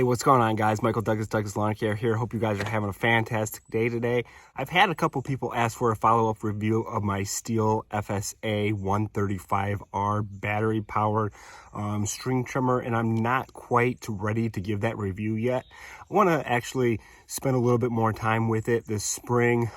Hey, what's going on, guys? Michael Douglas Lawn Care here. Hope you guys are having a fantastic day today. I've had a couple people ask for a follow-up review of my Stihl FSA 135R battery-powered string trimmer, and I'm not quite ready to give that review yet. I want to actually spend a little bit more time with it this spring,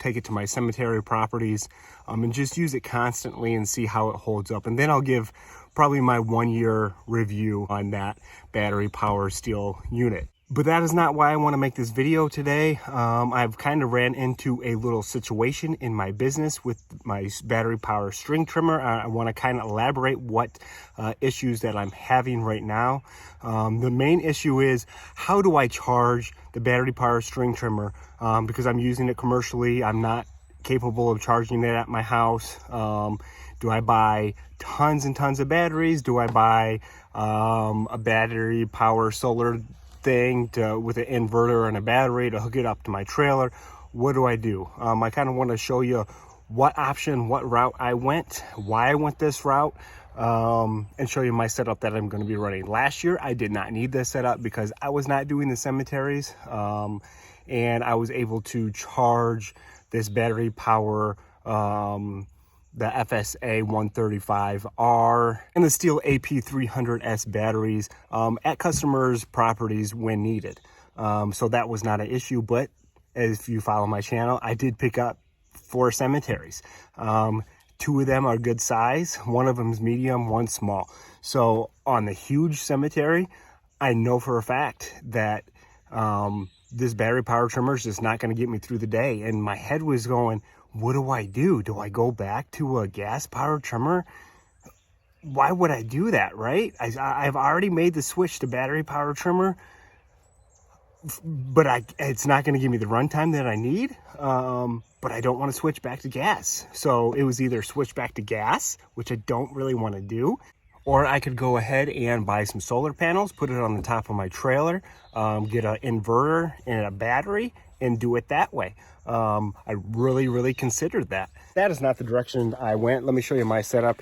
take it to my cemetery properties, and just use it constantly and see how it holds up. And then I'll give probably my 1-year review on that battery power Stihl unit. But that is not why I want to make this video today. I've kind of ran into a little situation in my business with my battery power string trimmer. I want to kind of elaborate what issues that I'm having right now. The main issue is, how do I charge the battery power string trimmer? Because I'm using it commercially, I'm not capable of charging it at my house. Do I buy tons and tons of batteries? Do I buy a battery power solar thing with an inverter and a battery to hook it up to my trailer? What do I do? I kind of want to show you what route I went, why I went this route, and show you my setup that I'm going to be running. Last year, I did not need this setup because I was not doing the cemeteries, and I was able to charge this battery power the FSA 135R and the Stihl AP300S batteries at customers' properties when needed. So that was not an issue, but if you follow my channel, I did pick up 4 cemeteries. 2 of them are good size, 1 of them is medium, 1 small. So on the huge cemetery, I know for a fact that this battery power trimmer is just not going to get me through the day. And my head was going, what do I do? Do I go back to a gas power trimmer? Why would I do that, right? I've already made the switch to battery power trimmer, but it's not going to give me the runtime that I need. But I don't want to switch back to gas. So it was either switch back to gas, which I don't really want to do, or I could go ahead and buy some solar panels, put it on the top of my trailer, get an inverter and a battery, and do it that way. I really considered that. That is not the direction I went. Let me show you my setup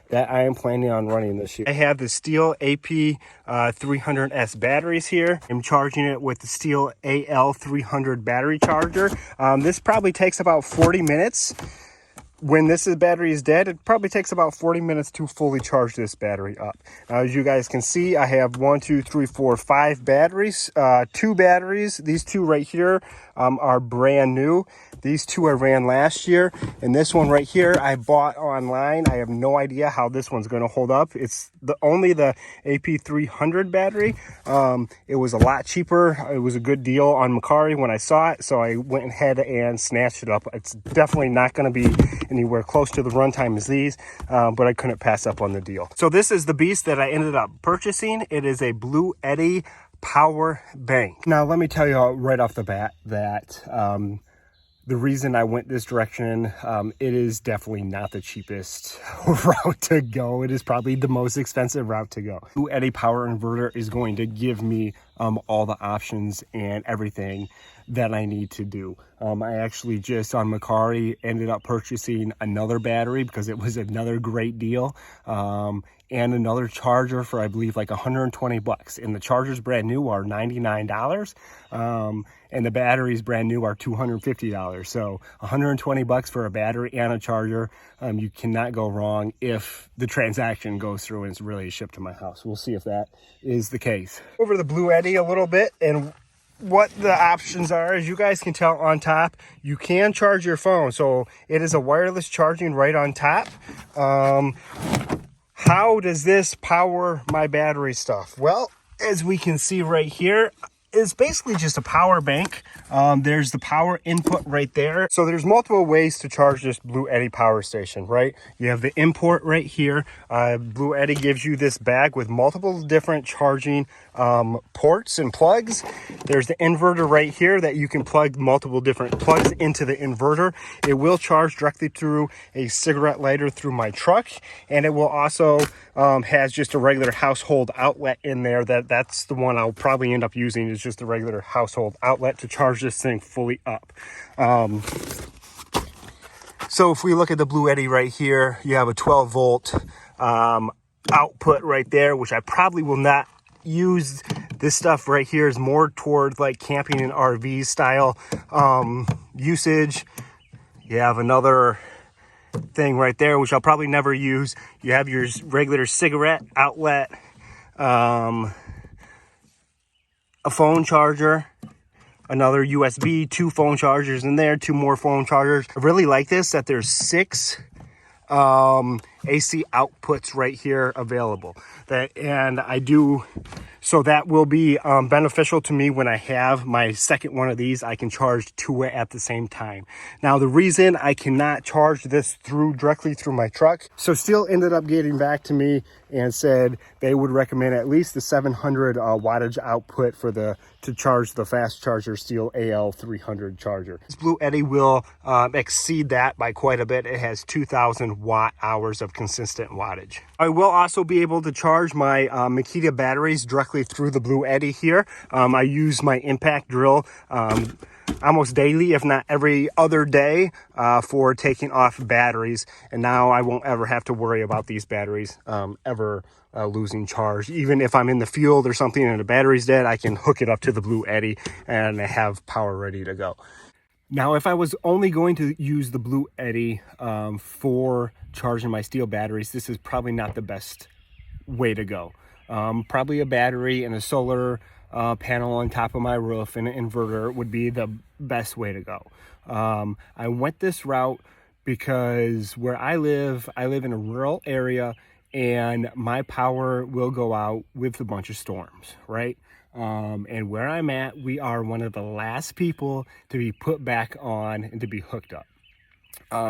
that I am planning on running this year. I have the Stihl AP300S batteries here. I'm charging it with the Stihl AL300 battery charger. This probably takes about 40 minutes. When this battery is dead, it probably takes about 40 minutes to fully charge this battery up. Now, as you guys can see, I have 5 batteries, 2 batteries. These 2 right here are brand new. These 2 I ran last year, and this one right here I bought online. I have no idea how this one's going to hold up. It's only the AP300 battery. It was a lot cheaper. It was a good deal on Macari when I saw it, so I went ahead and snatched it up. It's definitely not going to be anywhere close to the runtime as these, but I couldn't pass up on the deal. So this is the beast that I ended up purchasing. It is a Bluetti power bank. Now let me tell you right off the bat that the reason I went this direction, it is definitely not the cheapest route to go. It is probably the most expensive route to go. Bluetti power inverter is going to give me all the options and everything that I need to do. I actually just on Macari ended up purchasing another battery because it was another great deal, and another charger for I believe like 120 bucks. And the chargers brand new are $99, and the batteries brand new are $250. So 120 bucks for a battery and a charger. You cannot go wrong if the transaction goes through and it's really shipped to my house. We'll see if that is the case. Over the Bluetti a little bit, and what the options are, as you guys can tell on top, you can charge your phone. So it is a wireless charging right on top. How does this power my battery stuff? Well, as we can see right here, it's basically just a power bank. There's the power input right there. So there's multiple ways to charge this Bluetti power station, right? You have the import right here. Bluetti gives you this bag with multiple different charging ports and plugs. There's the inverter right here that you can plug multiple different plugs into the inverter. It will charge directly through a cigarette lighter through my truck, and it will also has just a regular household outlet in there. That's the one I'll probably end up using, is just a regular household outlet to charge this thing fully up. So if we look at the Bluetti right here, you have a 12 volt output right there, which I probably will not use This stuff right here is more towards like camping and RV style usage. You have another thing right there, which I'll probably never use. You have your regular cigarette outlet, a phone charger, another USB, 2 phone chargers in there, 2 more phone chargers. I really like this, that there's 6 AC outputs right here available. So that will be beneficial to me when I have my second one of these. I can charge 2 at the same time. Now, the reason I cannot charge this directly through my truck, so Stihl ended up getting back to me and said they would recommend at least the 700 wattage output to charge the fast charger Stihl AL300 charger. This Bluetti will exceed that by quite a bit. It has 2,000 watt hours of consistent wattage. I will also be able to charge my Makita batteries directly through the Bluetti here. I use my impact drill almost daily, if not every other day, for taking off batteries. And now I won't ever have to worry about these batteries ever losing charge. Even if I'm in the field or something and the battery's dead, I can hook it up to the Bluetti and have power ready to go. Now, if I was only going to use the Bluetti for charging my Stihl batteries, this is probably not the best way to go. Probably a battery and a solar panel on top of my roof and an inverter would be the best way to go. I went this route because where I live in a rural area, and my power will go out with a bunch of storms, right? And where I'm at, we are one of the last people to be put back on and to be hooked up.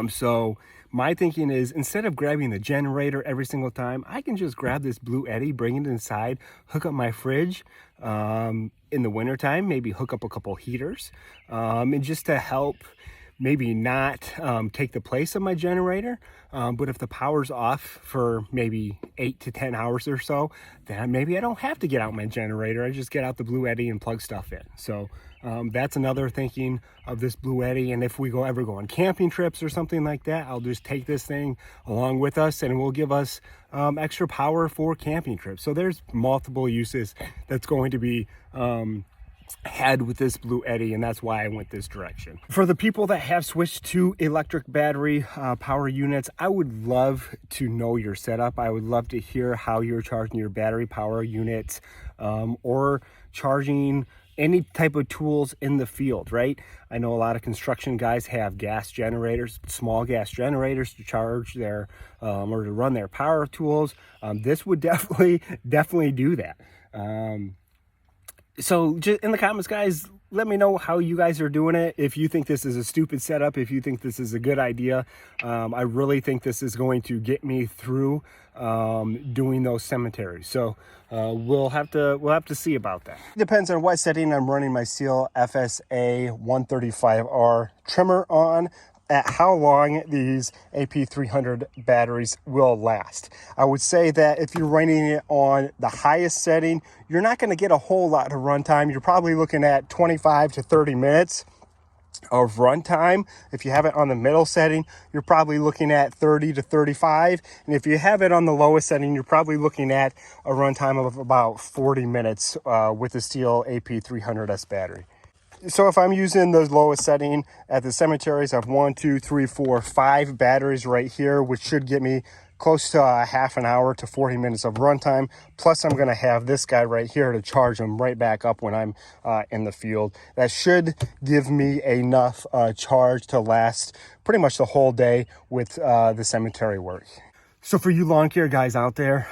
So my thinking is, instead of grabbing the generator every single time, I can just grab this Bluetti, bring it inside, hook up my fridge in the wintertime, maybe hook up a couple heaters, and just to help maybe not take the place of my generator. But if the power's off for maybe 8 to 10 hours or so, then maybe I don't have to get out my generator. I just get out the Bluetti and plug stuff in. So that's another thinking of this Bluetti. And if we ever go on camping trips or something like that, I'll just take this thing along with us and it will give us extra power for camping trips. So there's multiple uses that's going to be had with this Bluetti, and that's why I went this direction. For the people that have switched to electric battery power units, I would love to know your setup. I would love to hear how you're charging your battery power units or charging any type of tools in the field, right? I know a lot of construction guys have gas generators, small gas generators to charge their or to run their power tools. This would definitely do that. So just in the comments, guys, let me know how you guys are doing it. If you think this is a stupid setup, if you think this is a good idea, I really think this is going to get me through doing those cemeteries. So we'll have to see about that. Depends on what setting I'm running my Stihl FSA 135R trimmer on, at how long these AP300 batteries will last. I would say that if you're running it on the highest setting, you're not going to get a whole lot of runtime. You're probably looking at 25 to 30 minutes of runtime. If you have it on the middle setting, you're probably looking at 30 to 35. And if you have it on the lowest setting, you're probably looking at a runtime of about 40 minutes with the Stihl AP300S battery. So if I'm using the lowest setting at the cemeteries, I have 1, 2, 3, 4, 5 batteries right here, which should get me close to a half an hour to 40 minutes of runtime. Plus, I'm going to have this guy right here to charge them right back up when I'm in the field. That should give me enough charge to last pretty much the whole day with the cemetery work. So for you lawn care guys out there,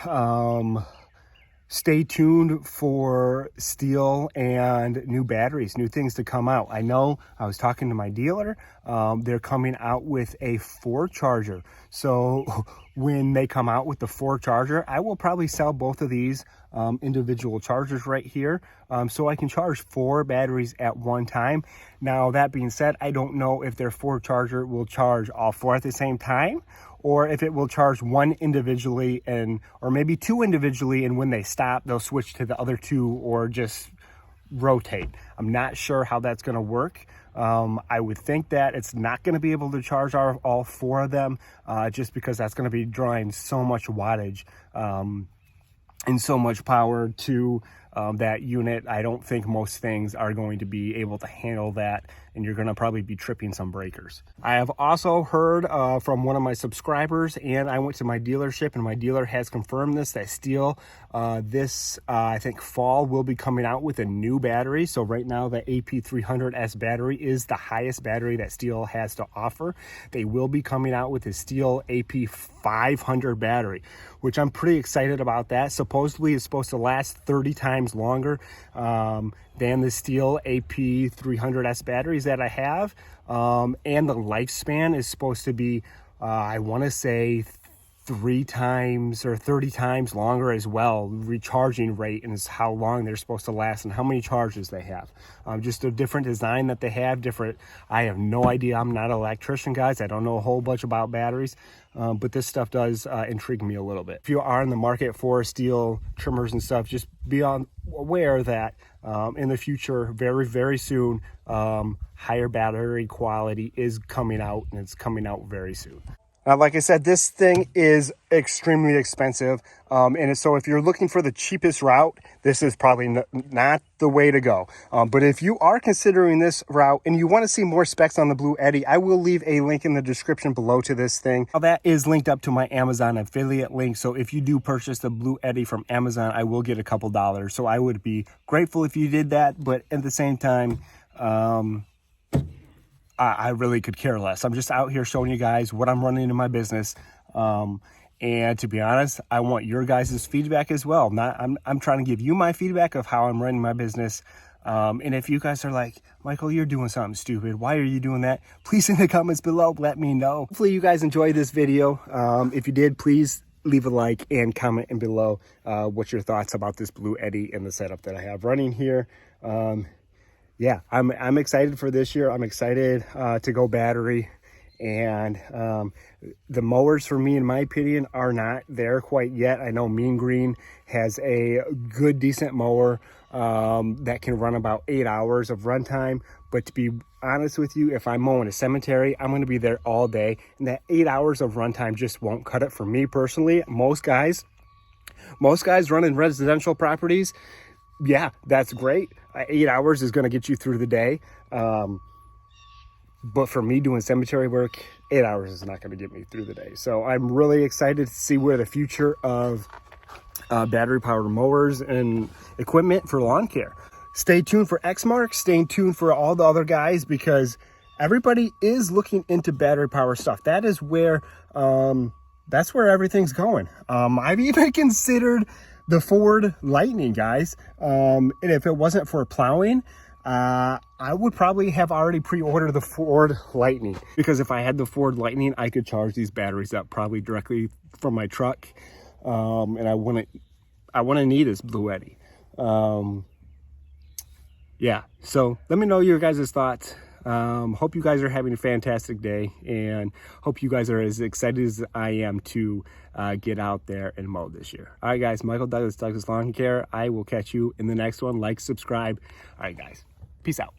stay tuned for Stihl and new batteries, new things to come out. I know I was talking to my dealer. They're coming out with a 4 charger. So when they come out with the 4 charger, I will probably sell both of these individual chargers right here. So I can charge 4 batteries at one time. Now, that being said, I don't know if their 4 charger will charge all 4 at the same time, or if it will charge 1 individually or maybe 2 individually, and when they stop, they'll switch to the other 2 or just rotate. I'm not sure how that's going to work. I would think that it's not going to be able to charge all 4 of them just because that's going to be drawing so much wattage and so much power to that unit. I don't think most things are going to be able to handle that, and you're going to probably be tripping some breakers. I have also heard from one of my subscribers, and I went to my dealership, and my dealer has confirmed this, that Stihl I think fall will be coming out with a new battery. So right now the AP300S battery is the highest battery that Stihl has to offer. They will be coming out with a Stihl AP500 battery, which I'm pretty excited about. That supposedly is supposed to last 30 times longer than the Stihl AP300S batteries that I have, and the lifespan is supposed to be I want to say 3 times or 30 times longer as well. Recharging rate and is how long they're supposed to last and how many charges they have. Just a different design that they have, different. I have no idea. I'm not an electrician, guys. I don't know a whole bunch about batteries, but this stuff does intrigue me a little bit. If you are in the market for Stihl trimmers and stuff, just be aware that in the future, very, very soon, higher battery quality is coming out, and it's coming out very soon. Now, like I said, this thing is extremely expensive. And so if you're looking for the cheapest route, this is probably not the way to go. But if you are considering this route and you want to see more specs on the Bluetti, I will leave a link in the description below to this thing. Now, that is linked up to my Amazon affiliate link. So if you do purchase the Bluetti from Amazon, I will get a couple dollars. So I would be grateful if you did that. But at the same time, I really could care less. I'm just out here showing you guys what I'm running in my business. And to be honest, I want your guys' feedback as well. I'm trying to give you my feedback of how I'm running my business. And if you guys are like, Michael, you're doing something stupid, why are you doing that? Please in the comments below, let me know. Hopefully you guys enjoyed this video. If you did, please leave a like and comment in below what your thoughts about this Bluetti and the setup that I have running here. Yeah, I'm excited for this year. I'm excited to go battery, and the mowers for me, in my opinion, are not there quite yet. I know Mean Green has a good, decent mower that can run about 8 hours of runtime. But to be honest with you, if I'm mowing a cemetery, I'm going to be there all day, and that 8 hours of runtime just won't cut it for me personally. Most guys running residential properties, yeah, that's great. 8 hours is going to get you through the day. But for me doing cemetery work, 8 hours is not going to get me through the day. So I'm really excited to see where the future of battery powered mowers and equipment for lawn care. Stay tuned for Xmark. Stay tuned for all the other guys, because everybody is looking into battery power stuff. That is where, that's where everything's going. I've even considered the Ford Lightning, guys. And if it wasn't for plowing, I would probably have already pre-ordered the Ford Lightning, because if I had the Ford Lightning, I could charge these batteries up probably directly from my truck. And I wouldn't need this Bluetti. Yeah, so let me know your guys' thoughts. Hope you guys are having a fantastic day, and hope you guys are as excited as I am to get out there and mow this year. All right, guys, Michael Douglas Lawn Care. I will catch you in the next one. Like, subscribe. All right, guys, peace out.